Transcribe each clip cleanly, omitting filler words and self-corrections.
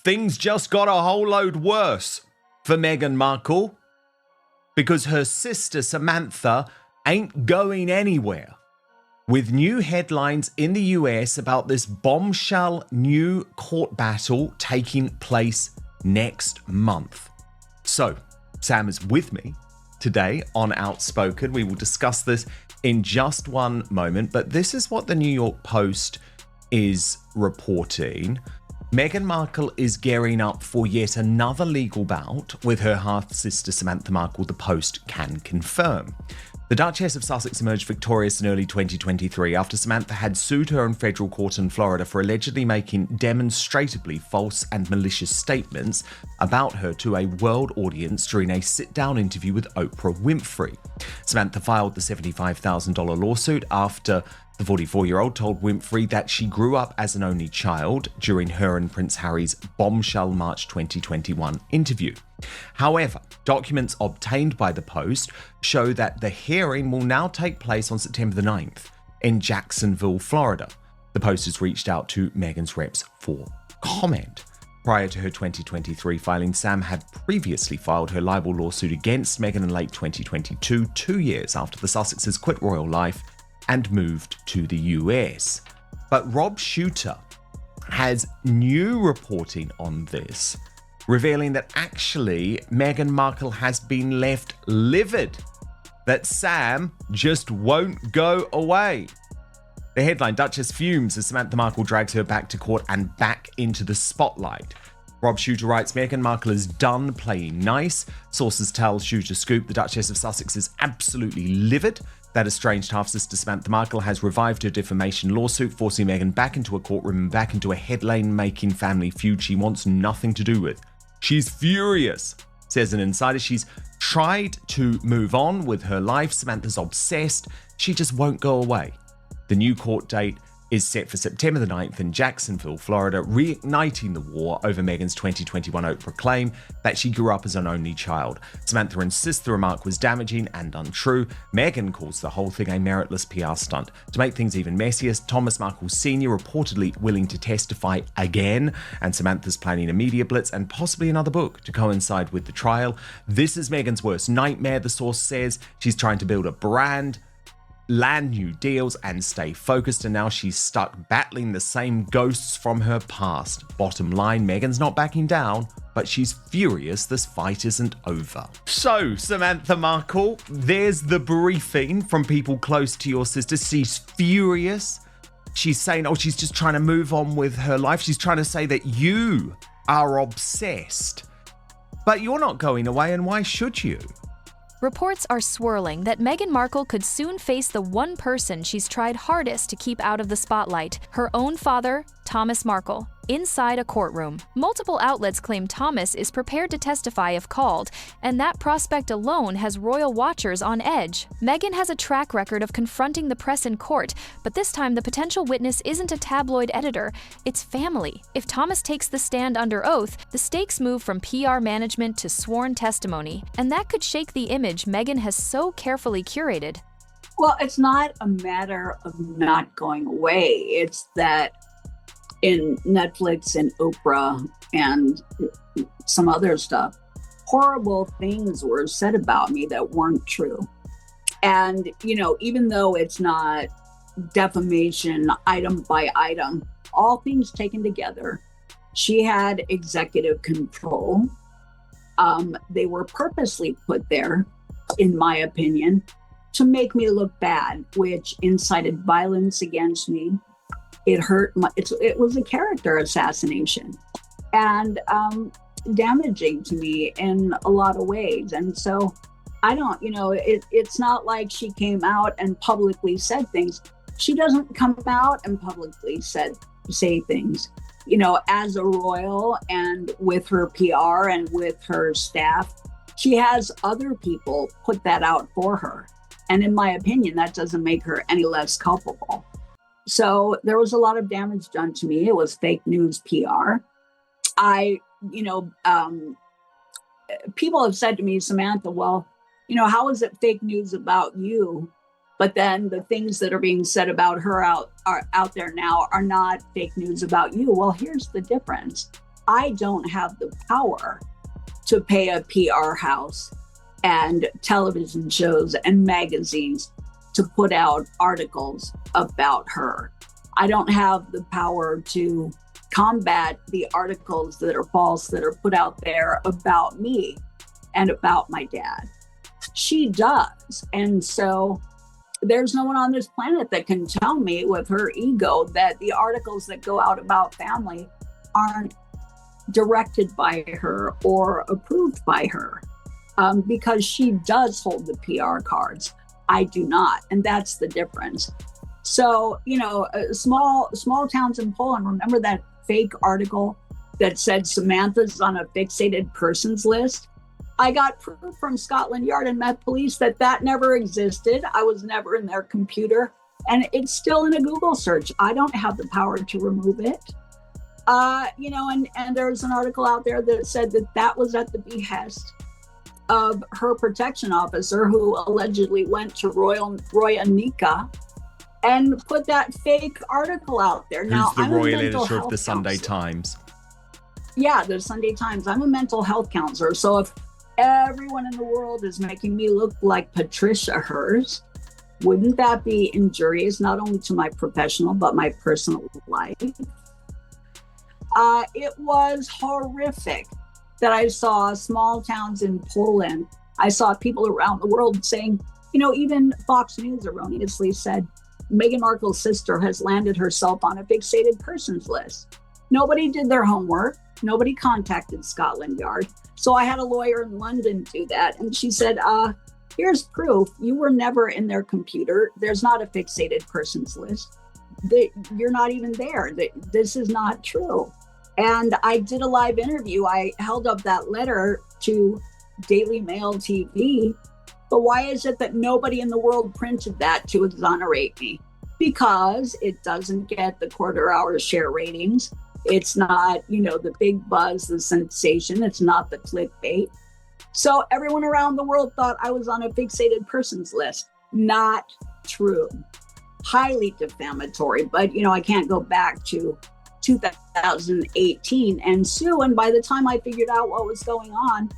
things just got a whole load worse for Meghan Markle because her sister Samantha ain't going anywhere, with new headlines in the US about this bombshell new court battle taking place next month. So, Sam is with me today on Outspoken. We will discuss this in just one moment, but this is what the New York Post is reporting. Meghan Markle is gearing up for yet another legal bout with her half-sister Samantha Markle, the Post can confirm. The Duchess of Sussex emerged victorious in early 2023 after Samantha had sued her in federal court in Florida for allegedly making demonstrably false and malicious statements about her to a world audience during a sit-down interview with Oprah Winfrey. Samantha filed the $75,000 lawsuit after the 44-year-old told Winfrey that she grew up as an only child during her and Prince Harry's bombshell March 2021 interview. However, documents obtained by the Post show that the hearing will now take place on September the 9th in Jacksonville, Florida. The Post has reached out to Meghan's reps for comment. Prior to her 2023 filing, Sam had previously filed her libel lawsuit against Meghan in late 2022, 2 years after the Sussexes quit royal life and moved to the US. But Rob Shooter has new reporting on this, revealing that actually Meghan Markle has been left livid, that Sam just won't go away. The headline, Duchess fumes as Samantha Markle drags her back to court and back into the spotlight. Rob Shooter writes, Meghan Markle is done playing nice. Sources tell Shooter Scoop the Duchess of Sussex is absolutely livid that estranged half-sister Samantha Markle has revived her defamation lawsuit, forcing Meghan back into a courtroom and back into a headline-making family feud she wants nothing to do with. She's furious, says an insider. She's tried to move on with her life. Samantha's obsessed. She just won't go away. The new court date is set for September the 9th in Jacksonville, Florida, reigniting the war over Meghan's 2021 Oprah claim that she grew up as an only child. Samantha insists the remark was damaging and untrue. Meghan calls the whole thing a meritless PR stunt. To make things even messier, Thomas Markle Sr. reportedly willing to testify again, and Samantha's planning a media blitz and possibly another book to coincide with the trial. This is Meghan's worst nightmare, the source says. She's trying to build a brand, land new deals and stay focused, and now she's stuck battling the same ghosts from her past. Bottom line, Meghan's not backing down, but she's furious this fight isn't over. So, Samantha Markle, there's the briefing from people close to your sister. She's furious. She's saying, she's just trying to move on with her life. She's trying to say that you are obsessed. But you're not going away, and why should you? Reports are swirling that Meghan Markle could soon face the one person she's tried hardest to keep out of the spotlight, her own father, Thomas Markle, inside a courtroom. Multiple outlets claim Thomas is prepared to testify if called, and that prospect alone has royal watchers on edge. Meghan has a track record of confronting the press in court, but this time the potential witness isn't a tabloid editor, it's family. If Thomas takes the stand under oath, the stakes move from PR management to sworn testimony, and that could shake the image Meghan has so carefully curated. Well, it's not a matter of not going away. It's that in Netflix and Oprah and some other stuff, horrible things were said about me that weren't true. And, even though it's not defamation item by item, all things taken together, she had executive control. They were purposely put there, in my opinion, to make me look bad, which incited violence against me. It hurt it was a character assassination and damaging to me in a lot of ways. And so I don't, it's not like she came out and publicly said things. She doesn't come out and publicly say things, as a royal and with her PR and with her staff. She has other people put that out for her. And in my opinion, that doesn't make her any less culpable. So there was a lot of damage done to me. It was fake news PR. People have said to me, Samantha, well, how is it fake news about you? But then the things that are being said about her out there now are not fake news about you. Well, here's the difference. I don't have the power to pay a PR house and television shows and magazines to put out articles about her. I don't have the power to combat the articles that are false that are put out there about me and about my dad. She does. And so there's no one on this planet that can tell me with her ego that the articles that go out about family aren't directed by her or approved by her, because she does hold the PR cards. I do not. And that's the difference. So, small towns in Poland, remember that fake article that said Samantha's on a fixated persons list? I got proof from Scotland Yard and Met Police that never existed. I was never in their computer, and it's still in a Google search. I don't have the power to remove it. And there's an article out there that said that was at the behest of her protection officer, who allegedly went to Roy Anika and put that fake article out there. Who's the royal editor of the Sunday Times? Yeah, the Sunday Times. I'm a mental health counselor. So if everyone in the world is making me look like Patricia Hearst, wouldn't that be injurious, not only to my professional, but my personal life? It was horrific that I saw small towns in Poland. I saw people around the world saying, even Fox News erroneously said, Meghan Markle's sister has landed herself on a fixated persons list. Nobody did their homework. Nobody contacted Scotland Yard. So I had a lawyer in London do that. And she said, here's proof. You were never in their computer. There's not a fixated persons list. You're not even there. This is not true. And I did a live interview. I held up that letter to Daily Mail TV. But why is it that nobody in the world printed that to exonerate me? Because it doesn't get the quarter-hour share ratings. It's not, the big buzz, the sensation. It's not the clickbait. So everyone around the world thought I was on a fixated persons list. Not true. Highly defamatory. But, I can't go back to 2018 and sue. And by the time I figured out what was going on,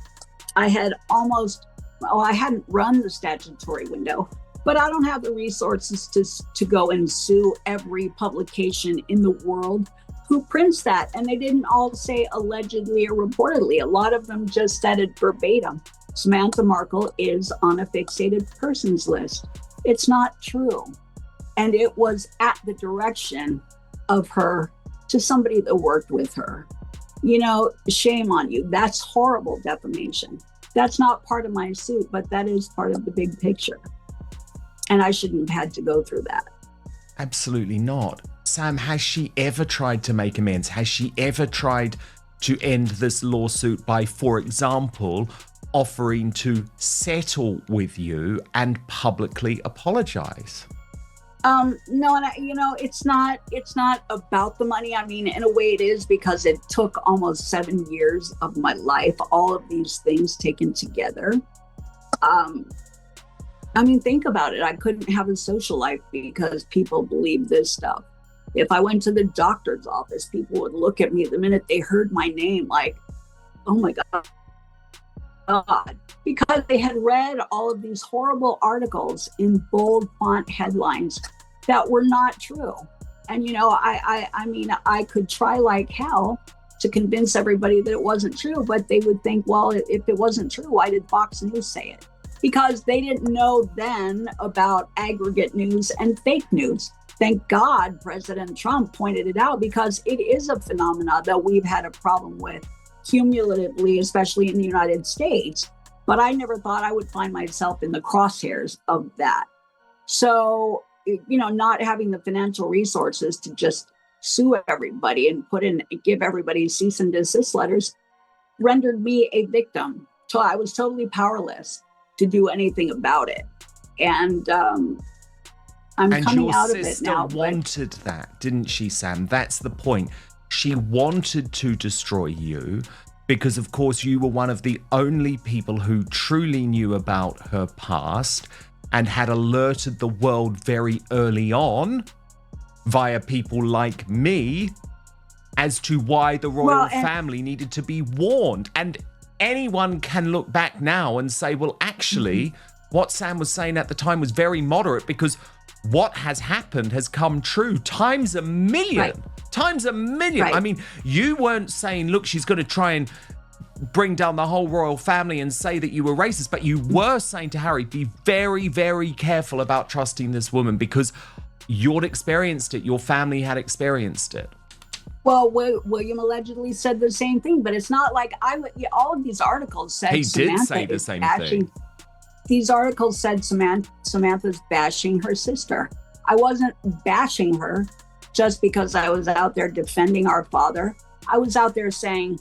I had I hadn't run the statutory window, but I don't have the resources to go and sue every publication in the world who prints that. And they didn't all say allegedly or reportedly. A lot of them just said it verbatim. Samantha Markle is on a fixated persons list. It's not true. And it was at the direction of her to somebody that worked with her. Shame on you. That's horrible defamation. That's not part of my suit, but that is part of the big picture. And I shouldn't have had to go through that. Absolutely not. Sam, has she ever tried to make amends? Has she ever tried to end this lawsuit by, for example, offering to settle with you and publicly apologize? No, and it's not about the money. I mean, in a way it is, because it took almost 7 years of my life, all of these things taken together. Think about it. I couldn't have a social life because people believe this stuff. If I went to the doctor's office, people would look at me the minute they heard my name like, oh my God, because they had read all of these horrible articles in bold font headlines that were not true. And, I could try like hell to convince everybody that it wasn't true, but they would think, well, if it wasn't true, why did Fox News say it? Because they didn't know then about aggregate news and fake news. Thank God President Trump pointed it out, because it is a phenomenon that we've had a problem with cumulatively, especially in the United States. But I never thought I would find myself in the crosshairs of that. So, not having the financial resources to just sue everybody and give everybody cease and desist letters rendered me a victim. So I was totally powerless to do anything about it. And I'm coming out of it now. And your sister wanted that, didn't she, Sam? That's the point. She wanted to destroy you because, of course, you were one of the only people who truly knew about her past and had alerted the world very early on via people like me as to why the royal family needed to be warned. And anyone can look back now and say, well, actually, what Sam was saying at the time was very moderate, because what has happened has come true times a million. Right. Times a million. Right. I mean, you weren't saying, look, she's going to try and bring down the whole royal family and say that you were racist, but you were saying to Harry, be very, very careful about trusting this woman, because you'd experienced it. Your family had experienced it. Well, William allegedly said the same thing, but it's not like all of these articles said He Samantha did say the same thing. These articles said Samantha's bashing her sister. I wasn't bashing her just because I was out there defending our father. I was out there saying,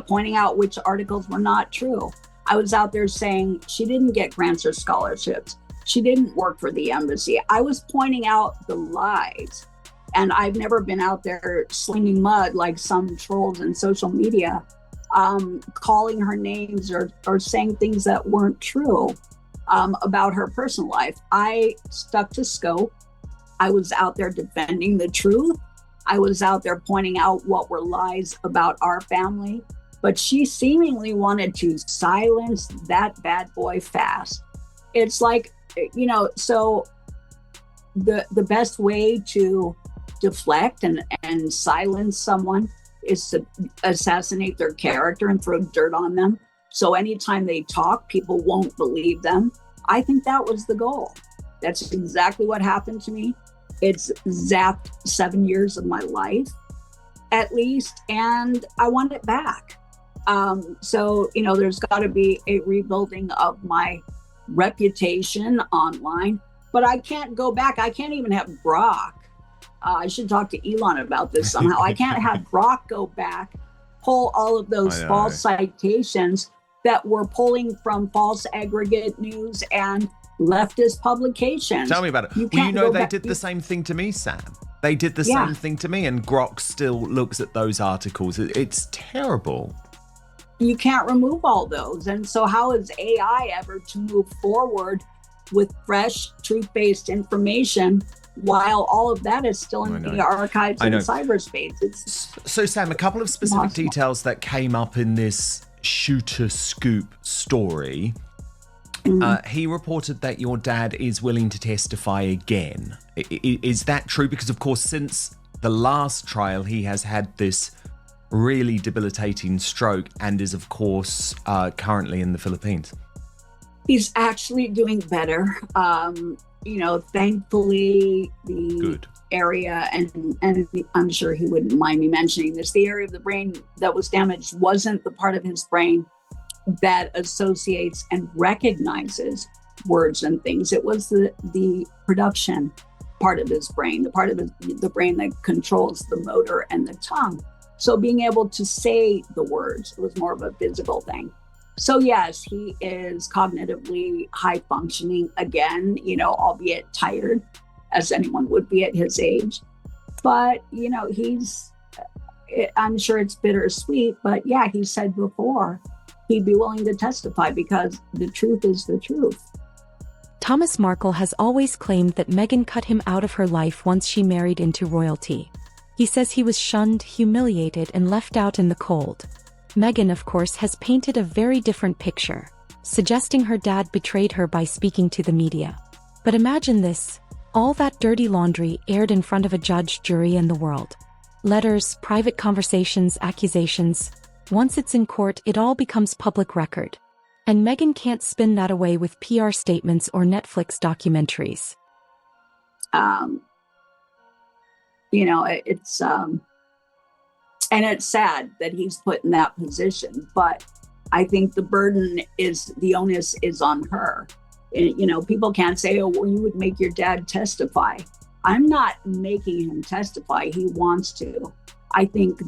pointing out which articles were not true. I was out there saying she didn't get grants or scholarships. She didn't work for the embassy. I was pointing out the lies. And I've never been out there slinging mud like some trolls in social media, calling her names or saying things that weren't true about her personal life. I stuck to scope. I was out there defending the truth. I was out there pointing out what were lies about our family. But she seemingly wanted to silence that bad boy fast. It's like, so the best way to deflect and silence someone is to assassinate their character and throw dirt on them. So anytime they talk, people won't believe them. I think that was the goal. That's exactly what happened to me. It's zapped 7 years of my life, at least, and I want it back. So there's got to be a rebuilding of my reputation online, but I can't go back. I can't even have Brock. I should talk to Elon about this somehow. I can't have Brock go back, pull all of those false citations that were pulling from false aggregate news and leftist publications. Tell me about it. They did the same thing to me, Sam. They did the same thing to me, and Grok still looks at those articles. It's terrible. You can't remove all those. And so how is AI ever to move forward with fresh, truth-based information while all of that is still in the archives in cyberspace? So, Sam, a couple of specific details that came up in this shooter scoop story. He reported that your dad is willing to testify again. Is that true? Because, of course, since the last trial, he has had this really debilitating stroke and is, of course, currently in the Philippines. He's actually doing better. Thankfully, the area, and I'm sure he wouldn't mind me mentioning this, the area of the brain that was damaged wasn't the part of his brain that associates and recognizes words and things. It was the production part of his brain, the part of the brain that controls the motor and the tongue. So being able to say the words was more of a physical thing. So yes, he is cognitively high functioning again, albeit tired, as anyone would be at his age. But, I'm sure it's bittersweet, but yeah, he said before he'd be willing to testify because the truth is the truth. Thomas Markle has always claimed that Meghan cut him out of her life once she married into royalty. He says he was shunned, humiliated, and left out in the cold. Meghan, of course, has painted a very different picture, suggesting her dad betrayed her by speaking to the media. But imagine this, all that dirty laundry aired in front of a judge, jury, and the world. Letters, private conversations, accusations. Once it's in court, it all becomes public record. And Meghan can't spin that away with PR statements or Netflix documentaries. And it's sad that he's put in that position, but I think the onus is on her. People can't say, oh, well, you would make your dad testify. I'm not making him testify. He wants to. I think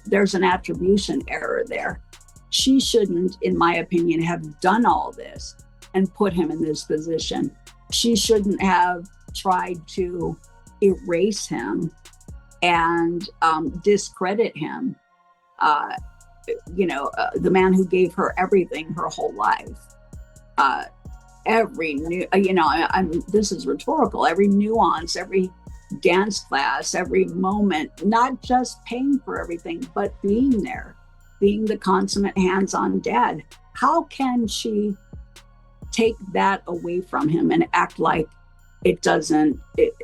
there's an attribution error there. She shouldn't, in my opinion, have done all this and put him in this position. She shouldn't have tried to erase him and discredit him. The man who gave her everything her whole life. This is rhetorical. Every nuance, every dance class, every moment, not just paying for everything, but being there, being the consummate hands-on dad. How can she take that away from him and act like it doesn't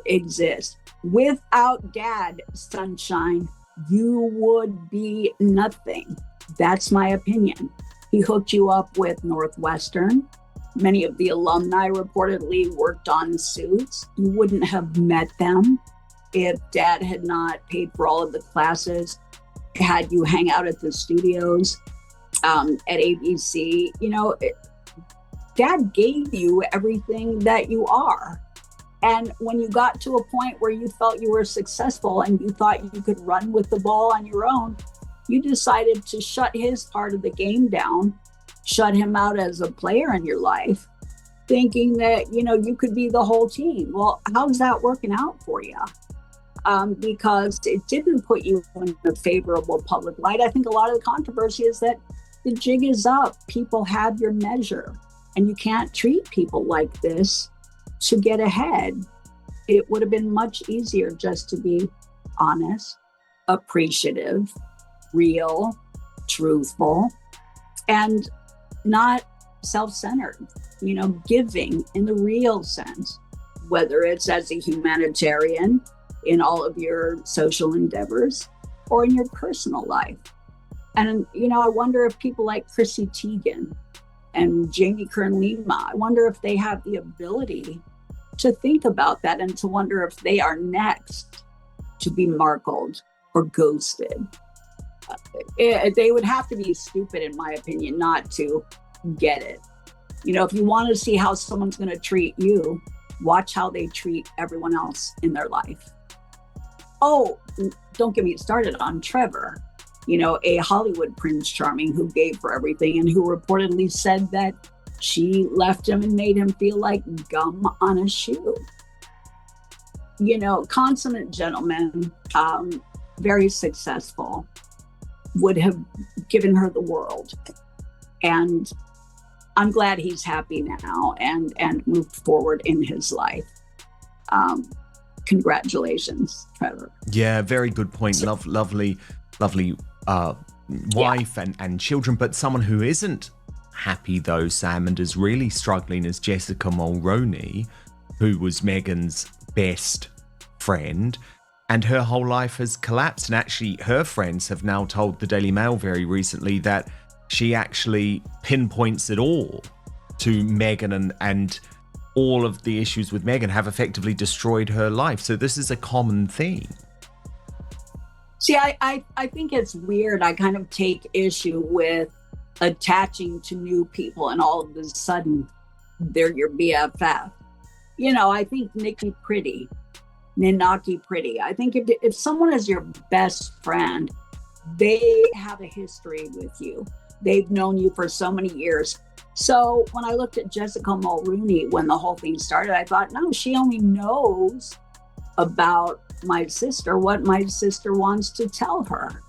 exist? Without dad, sunshine, you would be nothing. That's my opinion. He hooked you up with Northwestern. Many of the alumni reportedly worked on suits. You wouldn't have met them if dad had not paid for all of the classes, had you hang out at the studios at ABC. Dad gave you everything that you are. And when you got to a point where you felt you were successful and you thought you could run with the ball on your own, you decided to shut his part of the game down, shut him out as a player in your life, thinking that, you could be the whole team. Well, how's that working out for you? Because it didn't put you in a favorable public light. I think a lot of the controversy is that the jig is up. People have your measure, and you can't treat people like this to get ahead. It would have been much easier just to be honest, appreciative, real, truthful, and not self-centered, giving in the real sense, whether it's as a humanitarian in all of your social endeavors or in your personal life. And, I wonder if people like Chrissy Teigen and Jamie Kern-Lima, I wonder if they have the ability to think about that and to wonder if they are next to be markled or ghosted. They would have to be stupid, in my opinion, not to get it. If you want to see how someone's going to treat you, watch how they treat everyone else in their life. Oh, don't get me started on Trevor, a Hollywood Prince Charming who gave her everything and who reportedly said that she left him and made him feel like gum on a shoe. Consummate gentleman, very successful, would have given her the world. And I'm glad he's happy now and moved forward in his life. Congratulations, Trevor. Yeah, very good point. Lovely wife and children, but someone who isn't happy though, Sam, and is really struggling is Jessica Mulroney, who was Meghan's best friend, and her whole life has collapsed. And actually her friends have now told the Daily Mail very recently that she actually pinpoints it all to Meghan, and all of the issues with Meghan have effectively destroyed her life. So this is a common theme. See, I think it's weird. I kind of take issue with attaching to new people and all of a sudden they're your BFF. I think Ninaki Pretty. I think if someone is your best friend, they have a history with you. They've known you for so many years. So when I looked at Jessica Mulroney when the whole thing started, I thought, no, she only knows about my sister what my sister wants to tell her.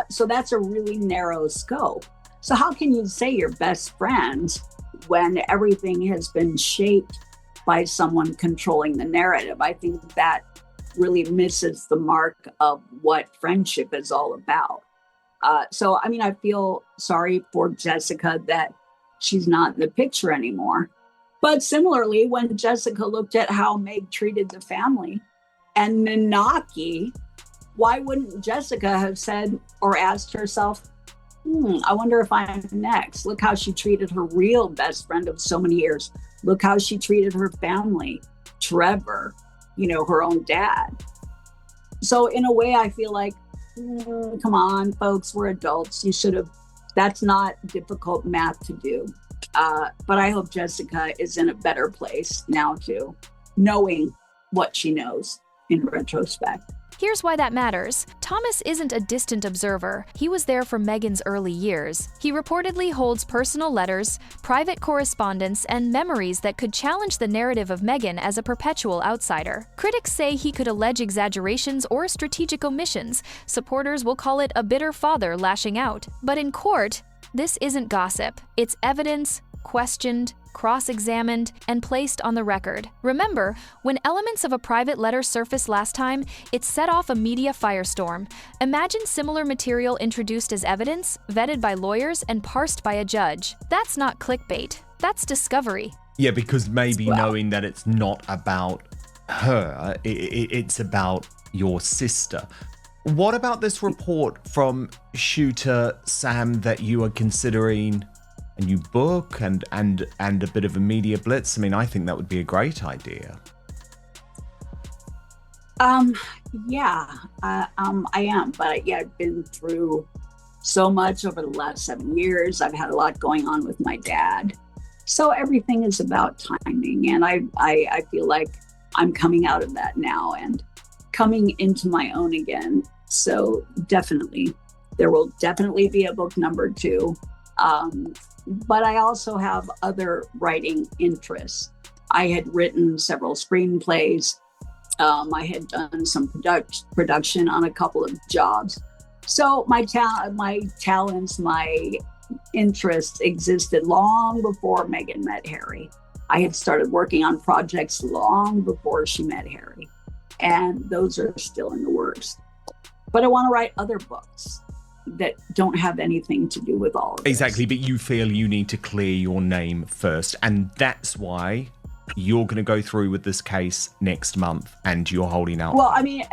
So that's a really narrow scope. So how can you say you're best friends when everything has been shaped by someone controlling the narrative? I think that really misses the mark of what friendship is all about. So, I feel sorry for Jessica that she's not in the picture anymore. But similarly, when Jessica looked at how Meg treated the family and Ninaki, why wouldn't Jessica have said or asked herself, I wonder if I'm next. Look how she treated her real best friend of so many years. Look how she treated her family, Trevor, her own dad. So in a way, I feel like, come on, folks, we're adults. That's not difficult math to do. But I hope Jessica is in a better place now too, knowing what she knows in retrospect. Here's why that matters. Thomas isn't a distant observer. He was there for Meghan's early years. He reportedly holds personal letters, private correspondence, and memories that could challenge the narrative of Meghan as a perpetual outsider. Critics say he could allege exaggerations or strategic omissions. Supporters will call it a bitter father lashing out. But in court, this isn't gossip. It's evidence, questioned, cross-examined, and placed on the record. Remember, when elements of a private letter surfaced last time, it set off a media firestorm. Imagine similar material introduced as evidence, vetted by lawyers, and parsed by a judge. That's not clickbait. That's discovery. Yeah, because maybe knowing that it's not about her, it's about your sister. What about this report from shooter Sam that you are considering a new book and a bit of a media blitz? I mean, I think that would be a great idea. I am, but yeah, I've been through so much over the last 7 years. I've had a lot going on with my dad. So everything is about timing. And I feel like I'm coming out of that now and coming into my own again. So definitely, there will definitely be a book number 2. But I also have other writing interests. I had written several screenplays. I had done some production on a couple of jobs. So my talents, my interests existed long before Meghan met Harry. I had started working on projects long before she met Harry. And those are still in the works. But I want to write other books that don't have anything to do with all of this. Exactly, but you feel you need to clear your name first. And that's why you're going to go through with this case next month and you're holding out. Well, I mean,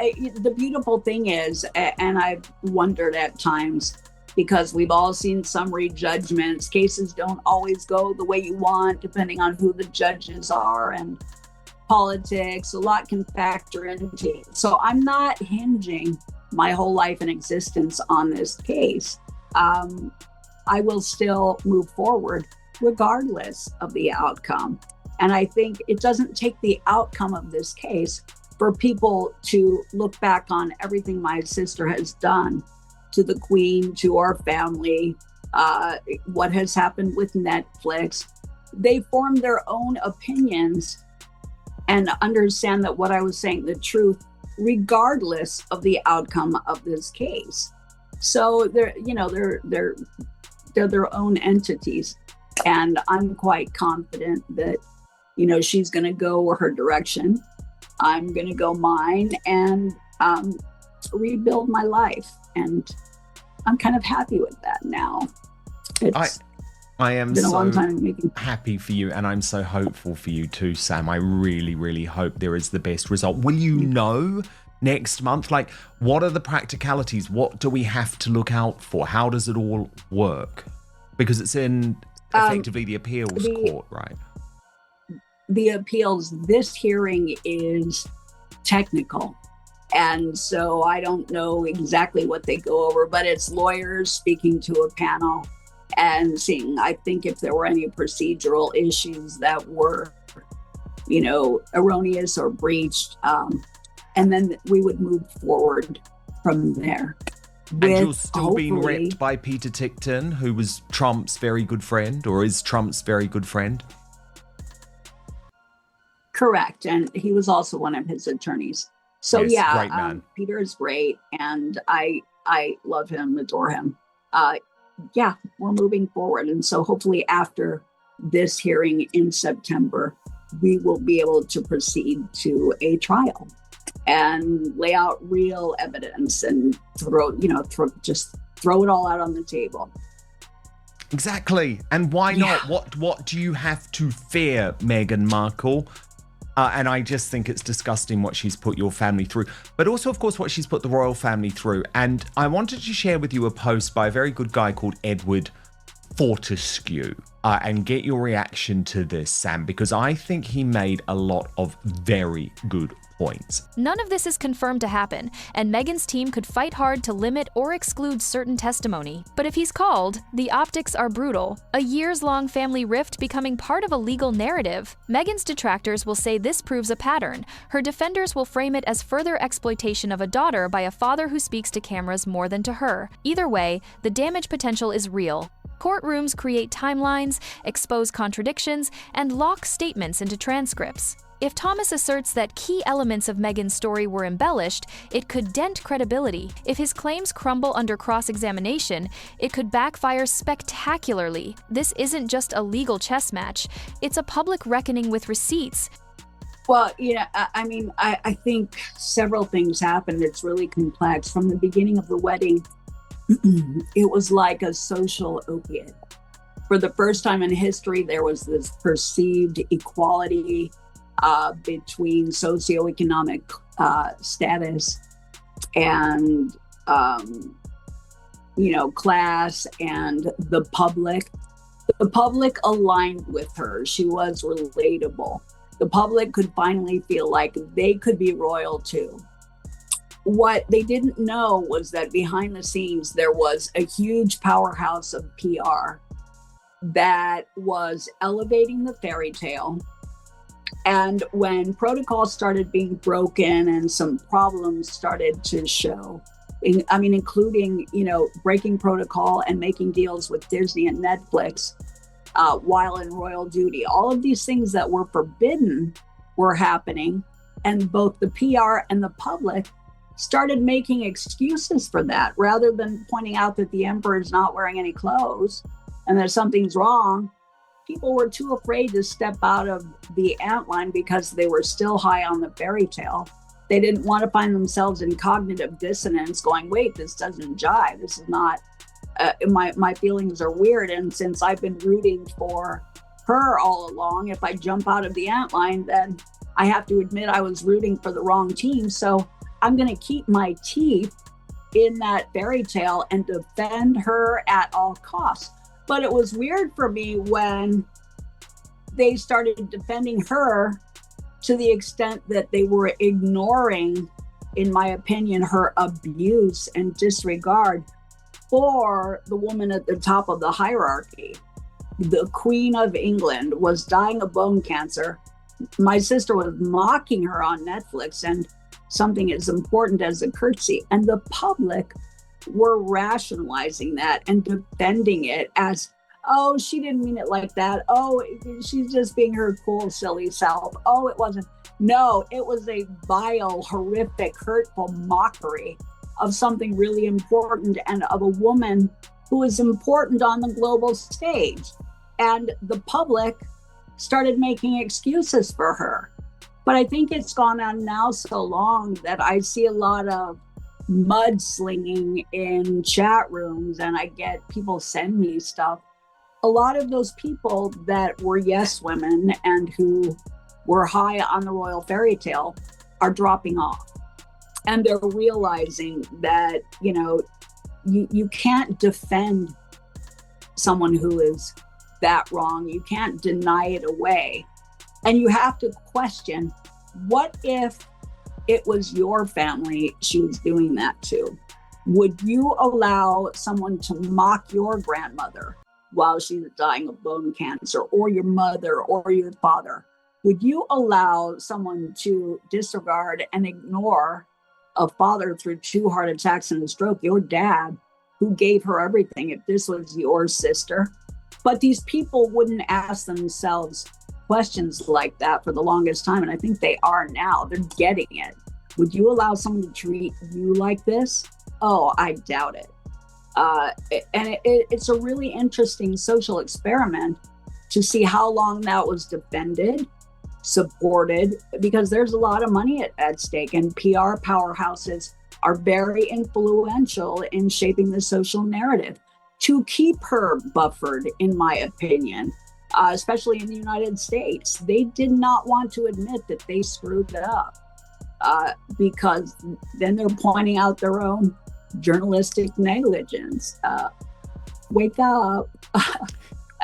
the beautiful thing is, and I've wondered at times, because we've all seen summary judgments, cases don't always go the way you want, depending on who the judges are, and politics, a lot can factor into it. So I'm not hinging my whole life and existence on this case. I will still move forward regardless of the outcome. And I think it doesn't take the outcome of this case for people to look back on everything my sister has done to the Queen, to our family, what has happened with Netflix. They form their own opinions and understand that what I was saying, the truth, regardless of the outcome of this case. So they're their own entities. And I'm quite confident that, she's going to go her direction. I'm going to go mine and rebuild my life. And I'm kind of happy with that now. I am been a so long time happy for you, and I'm so hopeful for you too, Sam. I really, really hope there is the best result. Will you know next month? Like, what are the practicalities? What do we have to look out for? How does it all work? Because it's in effectively the appeals court, right? The appeals, this hearing is technical. And so I don't know exactly what they go over, but it's lawyers speaking to a panel and seeing, I think, if there were any procedural issues that were, erroneous or breached. And then we would move forward from there. And you're still being repped by Peter Tickton, who was Trump's very good friend, or is Trump's very good friend. Correct. And he was also one of his attorneys. So yes, great man. Peter is great. And I love him, adore him. We're moving forward. And so hopefully after this hearing in September, we will be able to proceed to a trial and lay out real evidence and throw it all out on the table. Exactly. And why not? What do you have to fear, Meghan Markle? And I just think it's disgusting what she's put your family through, but also, of course, what she's put the royal family through. And I wanted to share with you a post by a very good guy called Edward Fortescue and get your reaction to this, Sam, because I think he made a lot of very good points. None of this is confirmed to happen, and Meghan's team could fight hard to limit or exclude certain testimony. But if he's called, the optics are brutal. A years-long family rift becoming part of a legal narrative. Meghan's detractors will say this proves a pattern. Her defenders will frame it as further exploitation of a daughter by a father who speaks to cameras more than to her. Either way, the damage potential is real. Courtrooms create timelines, expose contradictions, and lock statements into transcripts. If Thomas asserts that key elements of Meghan's story were embellished, it could dent credibility. If his claims crumble under cross-examination, it could backfire spectacularly. This isn't just a legal chess match, it's a public reckoning with receipts. Well, I think several things happened. It's really complex. From the beginning of the wedding, it was like a social opiate. For the first time in history, there was this perceived equality between socioeconomic status and, class and the public. The public aligned with her. She was relatable. The public could finally feel like they could be royal too. What they didn't know was that behind the scenes, there was a huge powerhouse of PR that was elevating the fairy tale. And when protocols started being broken and some problems started to show, including, breaking protocol and making deals with Disney and Netflix while in royal duty, all of these things that were forbidden were happening. And both the PR and the public started making excuses for that rather than pointing out that the emperor is not wearing any clothes and that something's wrong. People were too afraid to step out of the antline because they were still high on the fairy tale. They didn't want to find themselves in cognitive dissonance going, wait, this doesn't jive. This is not, my feelings are weird. And since I've been rooting for her all along, if I jump out of the antline, then I have to admit I was rooting for the wrong team. So I'm going to keep my teeth in that fairy tale and defend her at all costs. But it was weird for me when they started defending her to the extent that they were ignoring, in my opinion, her abuse and disregard for the woman at the top of the hierarchy. The Queen of England was dying of bone cancer. My sister was mocking her on Netflix and something as important as a curtsy. And the public were rationalizing that and defending it as, oh, she didn't mean it like that. Oh, she's just being her cool, silly self. Oh, it wasn't. No, it was a vile, horrific, hurtful mockery of something really important and of a woman who is important on the global stage. And the public started making excuses for her. But I think it's gone on now so long that I see a lot of mudslinging in chat rooms and I get people send me stuff. A lot of those people that were yes women and who were high on the royal fairy tale are dropping off. And they're realizing that, you can't defend someone who is that wrong. You can't deny it away. And you have to question, what if it was your family she was doing that to? Would you allow someone to mock your grandmother while she's dying of bone cancer, or your mother or your father? Would you allow someone to disregard and ignore a father through 2 heart attacks and a stroke, your dad, who gave her everything, if this was your sister? But these people wouldn't ask themselves questions like that for the longest time. And I think they are now. They're getting it. Would you allow someone to treat you like this? Oh, I doubt it. And it's a really interesting social experiment to see how long that was defended, supported, because there's a lot of money at stake, and PR powerhouses are very influential in shaping the social narrative to keep her buffered, in my opinion, especially in the United States. They did not want to admit that they screwed it up because then they're pointing out their own journalistic negligence. Wake up.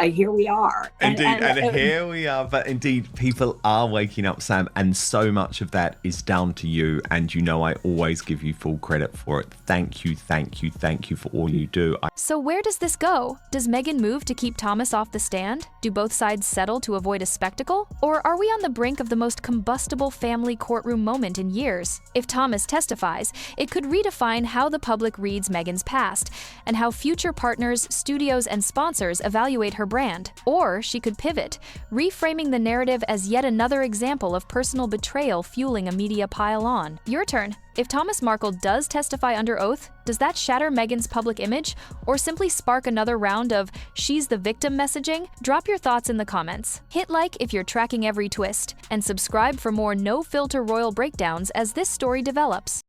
Here we are. Indeed, and here we are. But indeed, people are waking up, Sam, and so much of that is down to you. And I always give you full credit for it. Thank you for all you do. So where does this go? Does Meghan move to keep Thomas off the stand? Do both sides settle to avoid a spectacle? Or are we on the brink of the most combustible family courtroom moment in years? If Thomas testifies, it could redefine how the public reads Meghan's past and how future partners, studios, and sponsors evaluate her brand. Or she could pivot, reframing the narrative as yet another example of personal betrayal fueling a media pile-on. Your turn. If Thomas Markle does testify under oath, does that shatter Meghan's public image or simply spark another round of "she's the victim" messaging? Drop your thoughts in the comments. Hit like if you're tracking every twist, and subscribe for more no-filter royal breakdowns as this story develops.